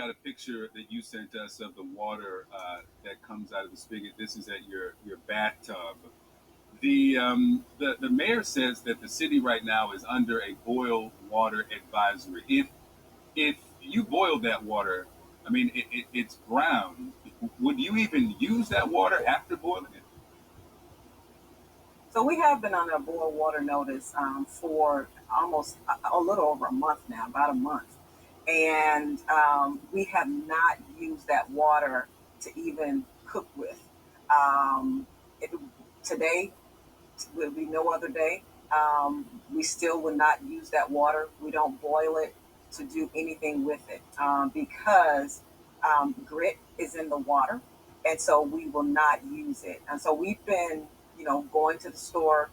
got a picture that you sent us of the water that comes out of the spigot. This is at your bathtub. The mayor says that the city right now is under a boil water advisory. If you boil that water, I mean it's brown. Would you even use that water after boiling it? So we have been on a boil water notice for almost a little over a month now, about a month. And we have not used that water to even cook with. Um, it, Today will be no other day. We still would not use that water. We don't boil it to do anything with it because grit is in the water, and so we will not use it. And so we've been, going to the store,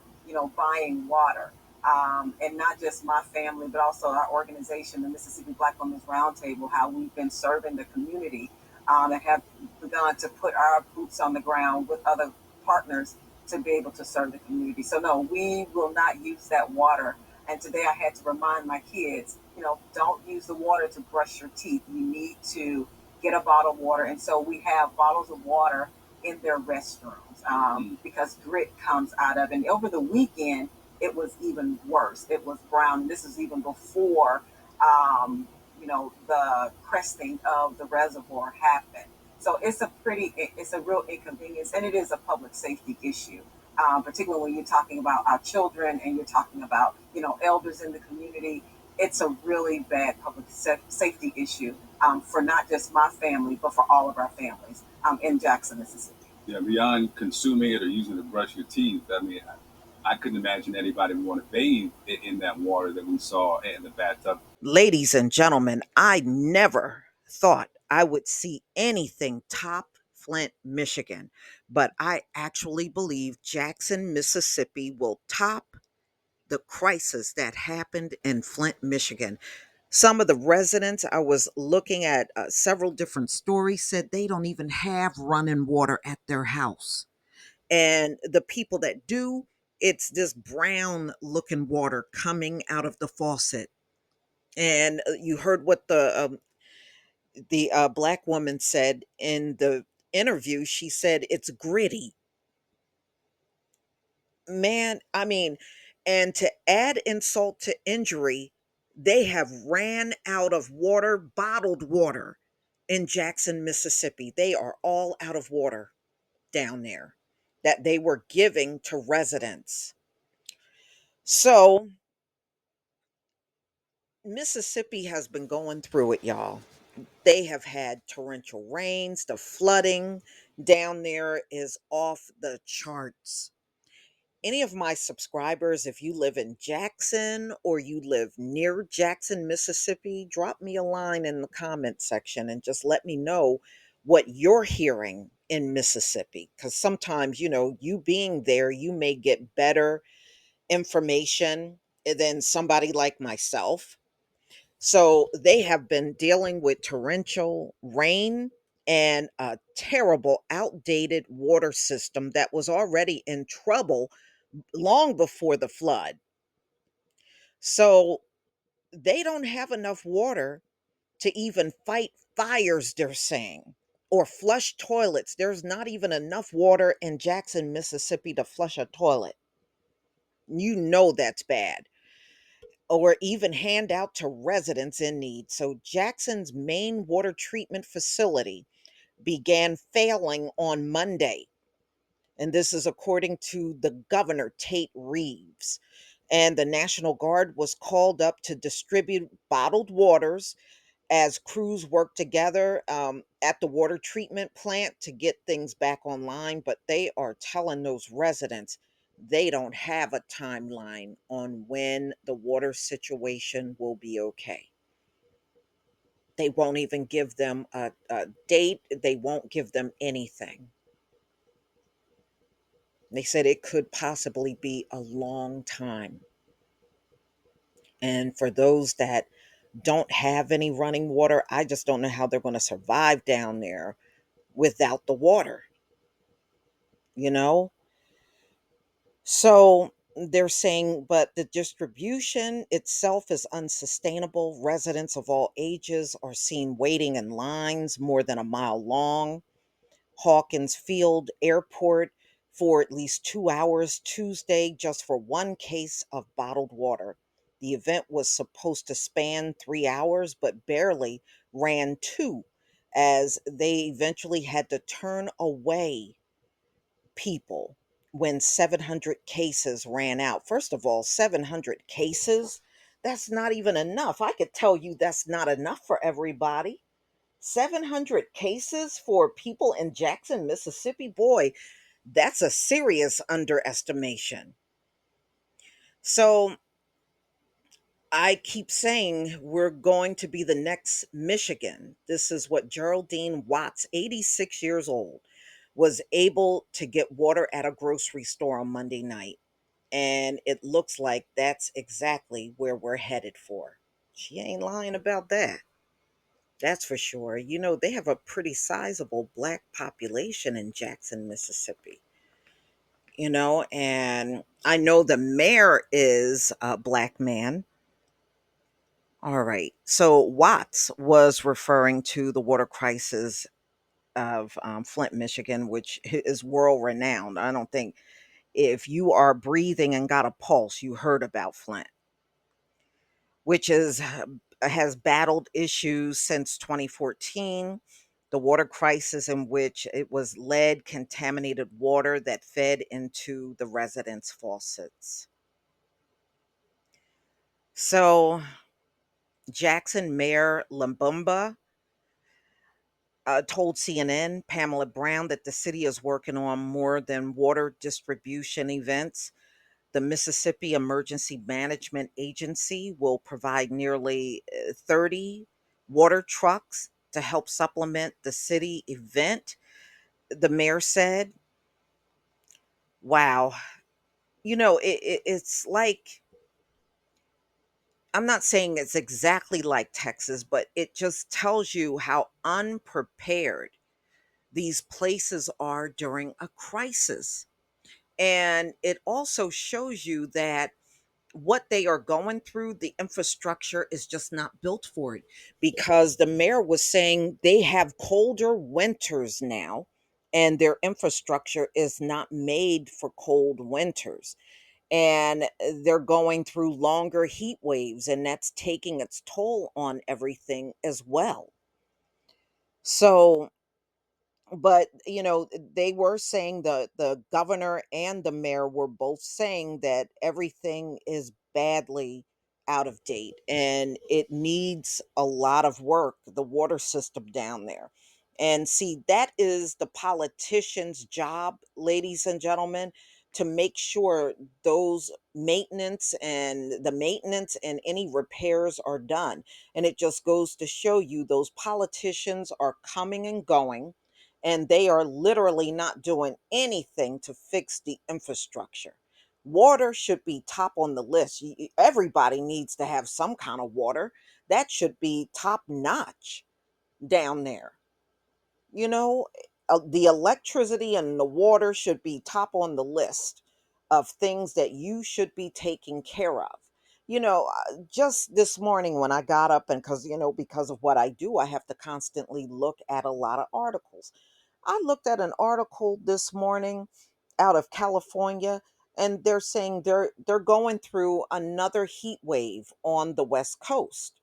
buying water. And not just my family, but also our organization, the Mississippi Black Women's Roundtable, how we've been serving the community and have begun to put our boots on the ground with other partners to be able to serve the community. So no, we will not use that water. And today I had to remind my kids, don't use the water to brush your teeth. You need to get a bottle of water. And so we have bottles of water in their restrooms because grit comes out of it. And over the weekend, it was even worse. It was brown. This is even before, the cresting of the reservoir happened. So it's a real inconvenience, and it is a public safety issue, particularly when you're talking about our children and you're talking about, elders in the community. It's a really bad public safety issue for not just my family, but for all of our families in Jackson, Mississippi. Yeah, beyond consuming it or using it to brush your teeth, I mean, I couldn't imagine anybody would want to bathe in that water that we saw in the bathtub. Ladies and gentlemen, I never thought I would see anything top Flint, Michigan, but I actually believe Jackson, Mississippi will top the crisis that happened in Flint, Michigan. Some of the residents, I was looking at several different stories, said they don't even have running water at their house. And the people that do, it's this brown looking water coming out of the faucet. And you heard what the black woman said in the interview. She said it's gritty, man. I mean, and to add insult to injury, they have ran out of water, bottled water in Jackson, Mississippi. They are all out of water down there that they were giving to residents. So Mississippi has been going through it, y'all. They have had torrential rains. The flooding down there is off the charts. Any of my subscribers, if you live in Jackson or you live near Jackson, Mississippi, drop me a line in the comment section and just let me know what you're hearing in Mississippi. Because sometimes, you being there, you may get better information than somebody like myself. So they have been dealing with torrential rain and a terrible, outdated water system that was already in trouble long before the flood. So they don't have enough water to even fight fires, they're saying, or flush toilets. There's not even enough water in Jackson, Mississippi to flush a toilet. You know that's bad. Or even hand out to residents in need. So Jackson's main water treatment facility began failing on Monday. And this is according to the governor, Tate Reeves. And the National Guard was called up to distribute bottled waters as crews work together at the water treatment plant to get things back online. But they are telling those residents they don't have a timeline on when the water situation will be okay. They won't even give them a date, they won't give them anything. They said it could possibly be a long time. And for those that don't have any running water, I just don't know how they're going to survive down there without the water, you know? So They're saying, but the distribution itself is unsustainable. Residents of all ages are seen waiting in lines more than a mile long. Hawkins Field Airport for at least 2 hours Tuesday just for one case of bottled water. The event was supposed to span 3 hours, but barely ran two, as they eventually had to turn away people when 700 cases ran out. First of all, 700 cases, that's not even enough. I could tell you that's not enough for everybody. 700 cases for people in Jackson, Mississippi. Boy, that's a serious underestimation. So I keep saying we're going to be the next Michigan. This is what Geraldine Watts, 86 years old, was able to get water at a grocery store on Monday night. And it looks like that's exactly where we're headed for. She ain't lying about that. That's for sure. You know, they have a pretty sizable black population in Jackson, Mississippi. And I know the mayor is a black man. All right. So Watts was referring to the water crisis of Flint, Michigan, which is world renowned. I don't think if you are breathing and got a pulse, you heard about Flint, which has battled issues since 2014. The water crisis, in which it was lead contaminated water that fed into the residents' faucets. So, Jackson Mayor Lambumba told CNN, Pamela Brown, that the city is working on more than water distribution events. The Mississippi Emergency Management Agency will provide nearly 30 water trucks to help supplement the city event. The mayor said, wow, it's like, I'm not saying it's exactly like Texas, but it just tells you how unprepared these places are during a crisis. And it also shows you that what they are going through, the infrastructure is just not built for it, because the mayor was saying they have colder winters now and their infrastructure is not made for cold winters. And they're going through longer heat waves, and that's taking its toll on everything as well. So, but they were saying, the governor and the mayor were both saying that everything is badly out of date and it needs a lot of work, the water system down there. And see, that is the politician's job, ladies and gentlemen, to make sure those maintenance and any repairs are done. And it just goes to show you those politicians are coming and going, and they are literally not doing anything to fix the infrastructure. Water should be top on the list. Everybody needs to have some kind of water. That should be top notch down there. You know, the electricity and the water should be top on the list of things that you should be taking care of. Just this morning when I got up, and because of what I do, I have to constantly look at a lot of articles. I looked at an article this morning out of California, and they're saying they're going through another heat wave on the West Coast.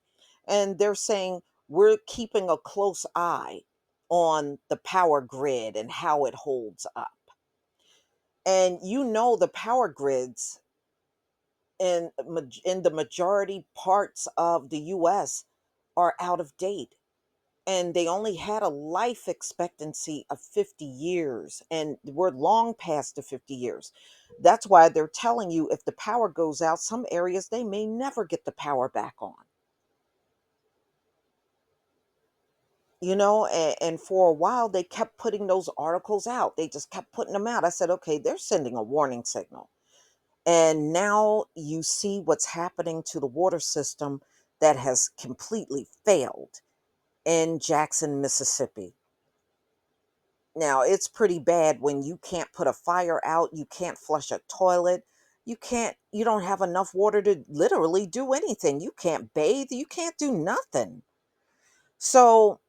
And they're saying we're keeping a close eye on the power grid and how it holds up. And the power grids in the majority parts of the US are out of date, and they only had a life expectancy of 50 years, and we're long past the 50 years. That's why they're telling you, if the power goes out, some areas they may never get the power back on. And for a while they kept putting those articles out. They just kept putting them out. I said, okay, they're sending a warning signal. And now you see what's happening to the water system that has completely failed in Jackson, Mississippi. Now, it's pretty bad when you can't put a fire out, you can't flush a toilet. you don't have enough water to literally do anything. You can't bathe, you can't do nothing. So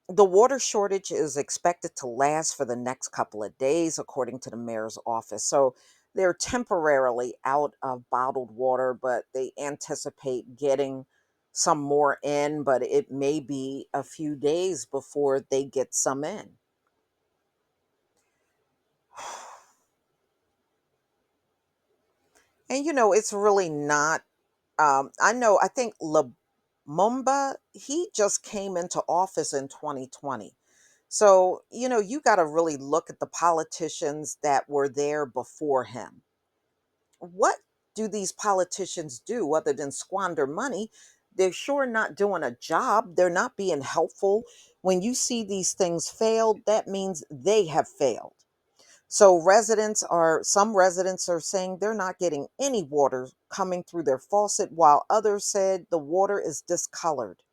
the water shortage is expected to last for the next couple of days, according to the mayor's office. So they're temporarily out of bottled water, but they anticipate getting some more in, but it may be a few days before they get some in. And it's really not. I think Lumumba, he just came into office in 2020. So, you got to really look at the politicians that were there before him. What do these politicians do other than squander money? They're sure not doing a job. They're not being helpful. When you see these things failed, that means they have failed. So some residents are saying they're not getting any water coming through their faucet, while others said the water is discolored.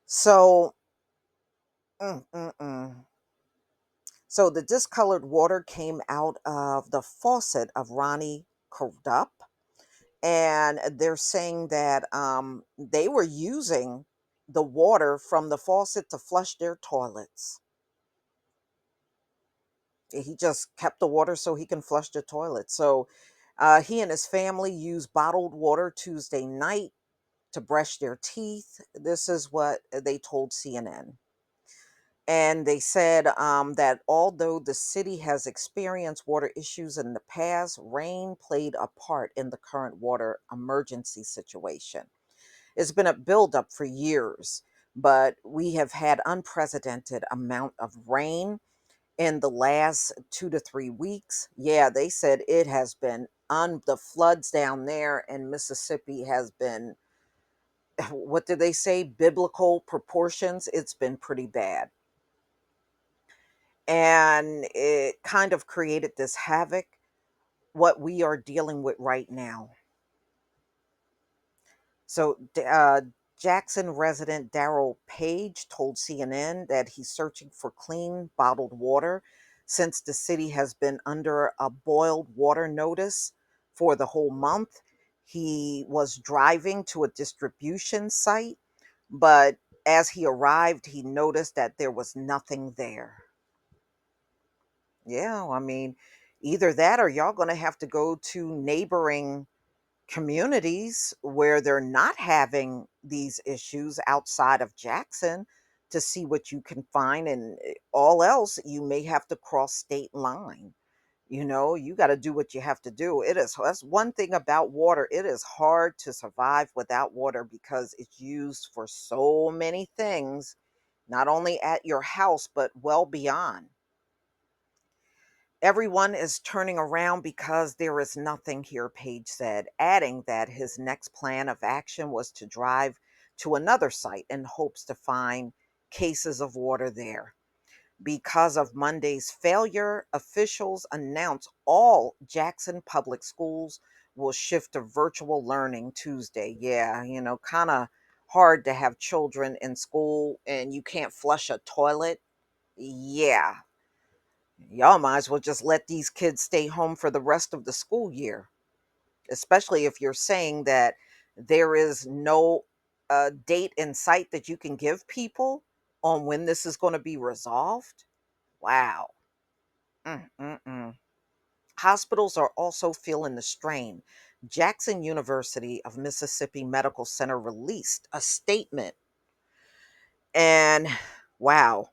So, mm, mm, mm. So the discolored water came out of the faucet of Ronnie Crudup, and they're saying that they were using the water from the faucet to flush their toilets. He just kept the water so he can flush the toilet. So he and his family used bottled water Tuesday night to brush their teeth. This is what they told CNN. And they said that although the city has experienced water issues in the past, rain played a part in the current water emergency situation. It's been a buildup for years, but we have had unprecedented amount of rain in the last 2 to 3 weeks. Yeah, they said it has been the floods down there in Mississippi has been, what did they say, biblical proportions. It's been pretty bad. And it kind of created this havoc, what we are dealing with right now. So, Jackson resident Daryl Page told CNN that he's searching for clean bottled water since the city has been under a boiled water notice for the whole month. He was driving to a distribution site, but as he arrived, he noticed that there was nothing there. Yeah, I mean, either that or y'all going to have to go to neighboring communities where they're not having these issues outside of Jackson to see what you can find. And all else, you may have to cross state line. You got to do what you have to do. That's one thing about water. It is hard to survive without water because it's used for so many things, not only at your house, but well beyond. Everyone is turning around because there is nothing here, Page said, adding that his next plan of action was to drive to another site in hopes to find cases of water there. Because of Monday's failure, officials announced all Jackson public schools will shift to virtual learning Tuesday. Yeah, kind of hard to have children in school and you can't flush a toilet. Yeah, y'all might as well just let these kids stay home for the rest of the school year, especially if you're saying that there is no date in sight that you can give people on when this is going to be resolved. Wow. Mm-mm-mm. Hospitals are also feeling the strain. Jackson University of Mississippi Medical Center released a statement, and wow,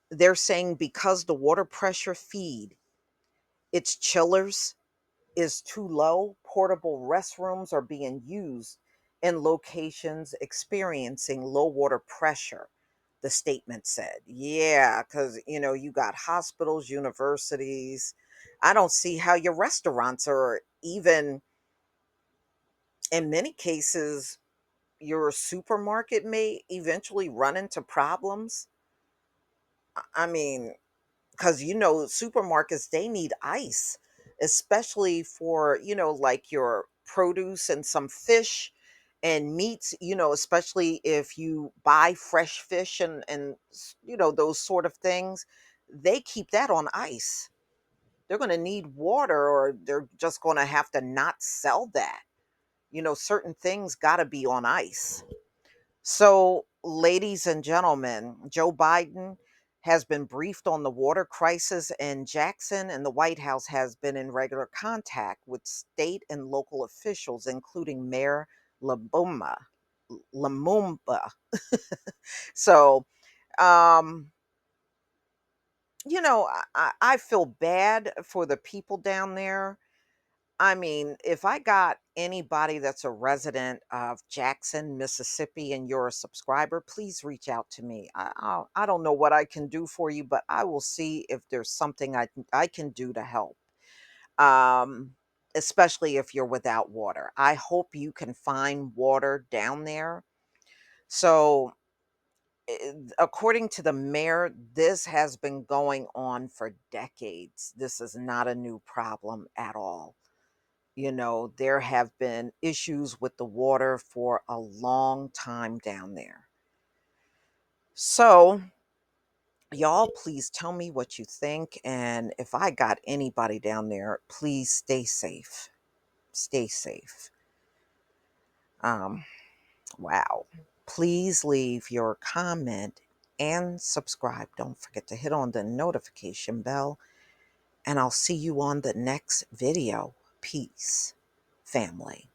they're saying because the water pressure feed its chillers is too low, portable restrooms are being used in locations experiencing low water pressure, the statement said. Yeah, because, you got hospitals, universities. I don't see how your restaurants are even, in many cases, your supermarket may eventually run into problems. I mean, because supermarkets, they need ice, especially for like your produce and some fish and meats, especially if you buy fresh fish and those sort of things. They keep that on ice. They're going to need water, or they're just going to have to not sell that. Certain things got to be on ice. So, ladies and gentlemen, Joe Biden has been briefed on the water crisis in Jackson, and the White House has been in regular contact with state and local officials, including Mayor Labumba. Lamumba. So, um, I feel bad for the people down there. I mean, if I got anybody that's a resident of Jackson, Mississippi, and you're a subscriber, please reach out to me. I don't know what I can do for you, but I will see if there's something I can do to help. Um, Especially if you're without water. I hope you can find water down there. So, according to the mayor, this has been going on for decades. This is not a new problem at all. There have been issues with the water for a long time down there. So, y'all, please tell me what you think. And if I got anybody down there, please stay safe. Stay safe. Um, wow. Please leave your comment and subscribe. Don't forget to hit on the notification bell. And I'll see you on the next video. Peace, family.